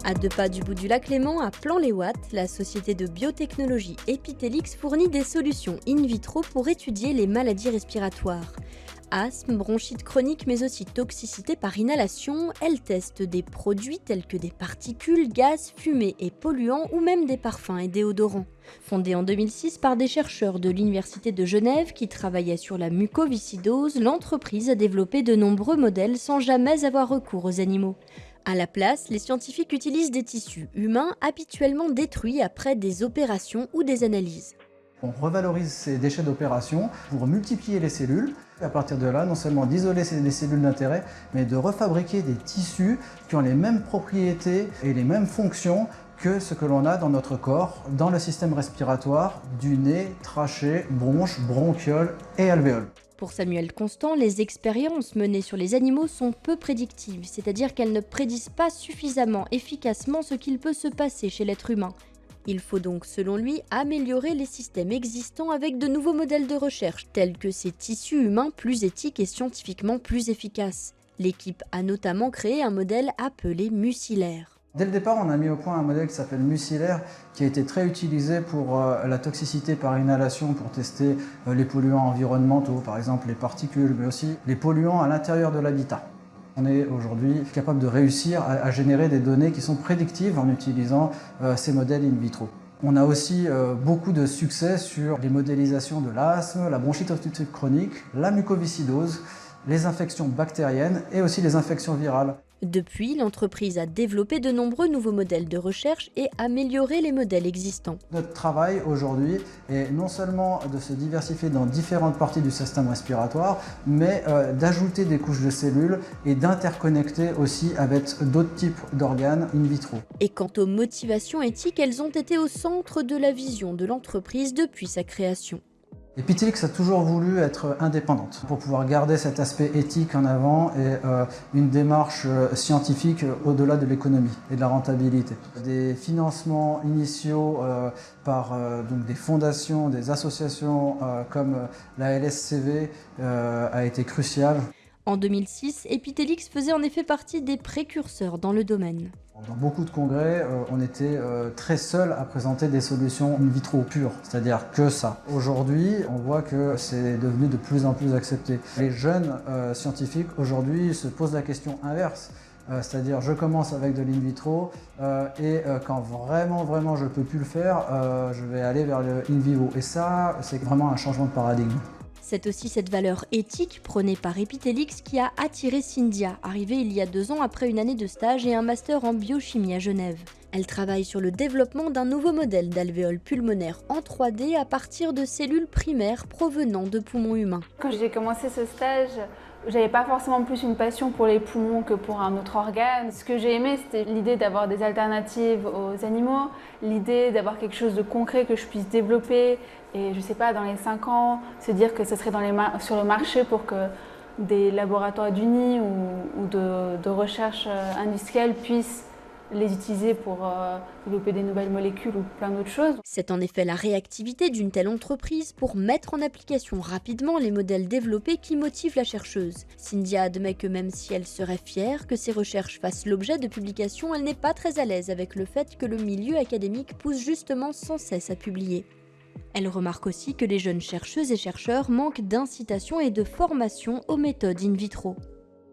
À 2 pas du bout du lac Léman, à Plan-les-Ouates, la société de biotechnologie Epithelix fournit des solutions in vitro pour étudier les maladies respiratoires. Asthme, bronchite chronique, mais aussi toxicité par inhalation, elle teste des produits tels que des particules, gaz, fumées et polluants ou même des parfums et déodorants. Fondée en 2006 par des chercheurs de l'Université de Genève qui travaillaient sur la mucoviscidose, l'entreprise a développé de nombreux modèles sans jamais avoir recours aux animaux. À la place, les scientifiques utilisent des tissus humains habituellement détruits après des opérations ou des analyses. On revalorise ces déchets d'opération pour multiplier les cellules. Et à partir de là, non seulement d'isoler les cellules d'intérêt, mais de refabriquer des tissus qui ont les mêmes propriétés et les mêmes fonctions que ce que l'on a dans notre corps, dans le système respiratoire, du nez, trachée, bronche, bronchiole et alvéole. Pour Samuel Constant, les expériences menées sur les animaux sont peu prédictives, c'est-à-dire qu'elles ne prédisent pas suffisamment efficacement ce qu'il peut se passer chez l'être humain. Il faut donc, selon lui, améliorer les systèmes existants avec de nouveaux modèles de recherche, tels que ces tissus humains plus éthiques et scientifiquement plus efficaces. L'équipe a notamment créé un modèle appelé mucilaire. Dès le départ, on a mis au point un modèle qui s'appelle mucilaire, qui a été très utilisé pour la toxicité par inhalation, pour tester les polluants environnementaux, par exemple les particules, mais aussi les polluants à l'intérieur de l'habitat. On est aujourd'hui capable de réussir à générer des données qui sont prédictives en utilisant ces modèles in vitro. On a aussi beaucoup de succès sur les modélisations de l'asthme, la bronchite obstructive chronique, la mucoviscidose, les infections bactériennes et aussi les infections virales. Depuis, l'entreprise a développé de nombreux nouveaux modèles de recherche et amélioré les modèles existants. Notre travail aujourd'hui est non seulement de se diversifier dans différentes parties du système respiratoire, mais d'ajouter des couches de cellules et d'interconnecter aussi avec d'autres types d'organes in vitro. Et quant aux motivations éthiques, elles ont été au centre de la vision de l'entreprise depuis sa création. Epithelix a toujours voulu être indépendante pour pouvoir garder cet aspect éthique en avant et une démarche scientifique au-delà de l'économie et de la rentabilité. Des financements initiaux par donc des fondations, des associations comme la LSCV a été crucial. En 2006, Epithelix faisait en effet partie des précurseurs dans le domaine. Dans beaucoup de congrès, on était très seul à présenter des solutions in vitro pures, c'est-à-dire que ça. Aujourd'hui, on voit que c'est devenu de plus en plus accepté. Les jeunes scientifiques aujourd'hui se posent la question inverse, c'est-à-dire je commence avec de l'in vitro et quand vraiment je ne peux plus le faire, je vais aller vers le in vivo. Et ça, c'est vraiment un changement de paradigme. C'est aussi cette valeur éthique prônée par Epithelix qui a attiré Cynthia, arrivée il y a 2 ans après une année de stage et un master en biochimie à Genève. Elle travaille sur le développement d'un nouveau modèle d'alvéole pulmonaire en 3D à partir de cellules primaires provenant de poumons humains. Quand j'ai commencé ce stage, j'avais pas forcément plus une passion pour les poumons que pour un autre organe. Ce que j'ai aimé, c'était l'idée d'avoir des alternatives aux animaux, l'idée d'avoir quelque chose de concret que je puisse développer et je sais pas, dans les 5 ans, se dire que ce serait sur le marché pour que des laboratoires d'UNI ou de recherche industrielle puissent les utiliser pour développer des nouvelles molécules ou plein d'autres choses. C'est en effet la réactivité d'une telle entreprise pour mettre en application rapidement les modèles développés qui motivent la chercheuse. Cynthia admet que même si elle serait fière que ses recherches fassent l'objet de publications, elle n'est pas très à l'aise avec le fait que le milieu académique pousse justement sans cesse à publier. Elle remarque aussi que les jeunes chercheuses et chercheurs manquent d'incitation et de formation aux méthodes in vitro.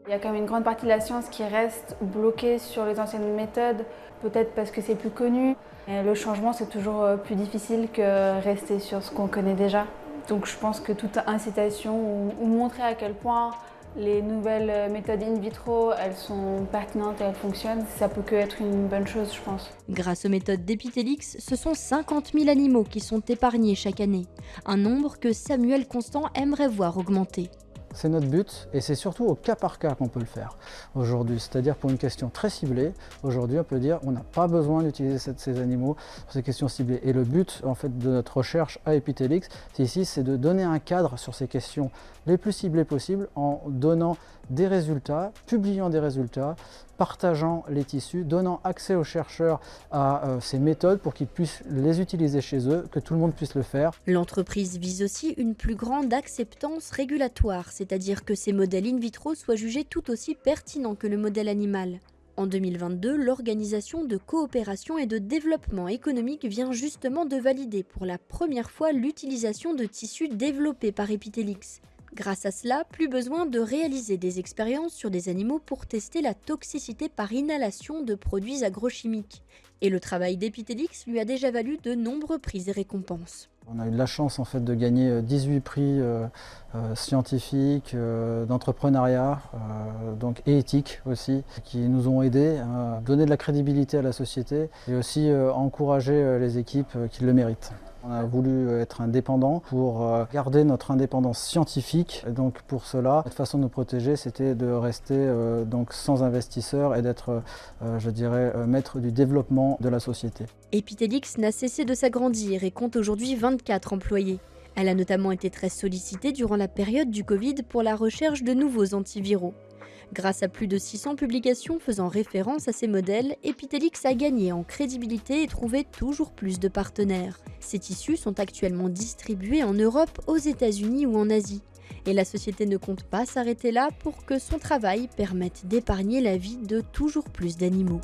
Il y a quand même une grande partie de la science qui reste bloquée sur les anciennes méthodes, peut-être parce que c'est plus connu. Et le changement, c'est toujours plus difficile que rester sur ce qu'on connaît déjà. Donc je pense que toute incitation ou montrer à quel point les nouvelles méthodes in vitro, elles sont pertinentes et elles fonctionnent, ça peut que être une bonne chose, je pense. Grâce aux méthodes d'Epithelix, ce sont 50 000 animaux qui sont épargnés chaque année, un nombre que Samuel Constant aimerait voir augmenter. C'est notre but et c'est surtout au cas par cas qu'on peut le faire aujourd'hui. C'est-à-dire pour une question très ciblée, aujourd'hui on peut dire on n'a pas besoin d'utiliser ces animaux pour ces questions ciblées. Et le but en fait de notre recherche à Epithelix, c'est de donner un cadre sur ces questions les plus ciblées possibles en donnant des résultats, publiant des résultats, partageant les tissus, donnant accès aux chercheurs à ces méthodes pour qu'ils puissent les utiliser chez eux, que tout le monde puisse le faire. L'entreprise vise aussi une plus grande acceptance régulatoire, c'est-à-dire que ces modèles in vitro soient jugés tout aussi pertinents que le modèle animal. En 2022, l'Organisation de coopération et de développement économique vient justement de valider pour la première fois l'utilisation de tissus développés par Epithelix. Grâce à cela, plus besoin de réaliser des expériences sur des animaux pour tester la toxicité par inhalation de produits agrochimiques. Et le travail d'Epithelix lui a déjà valu de nombreux prix et récompenses. On a eu de la chance en fait de gagner 18 prix scientifiques, d'entrepreneuriat donc, et éthique aussi, qui nous ont aidés à donner de la crédibilité à la société et aussi à encourager les équipes qui le méritent. On a voulu être indépendant pour garder notre indépendance scientifique. Et donc pour cela, cette façon de nous protéger, c'était de rester donc sans investisseurs et d'être, je dirais, maître du développement de la société. Epithelix n'a cessé de s'agrandir et compte aujourd'hui 24 employés. Elle a notamment été très sollicitée durant la période du Covid pour la recherche de nouveaux antiviraux. Grâce à plus de 600 publications faisant référence à ces modèles, Epithelix a gagné en crédibilité et trouvé toujours plus de partenaires. Ces tissus sont actuellement distribués en Europe, aux États-Unis ou en Asie. Et la société ne compte pas s'arrêter là pour que son travail permette d'épargner la vie de toujours plus d'animaux.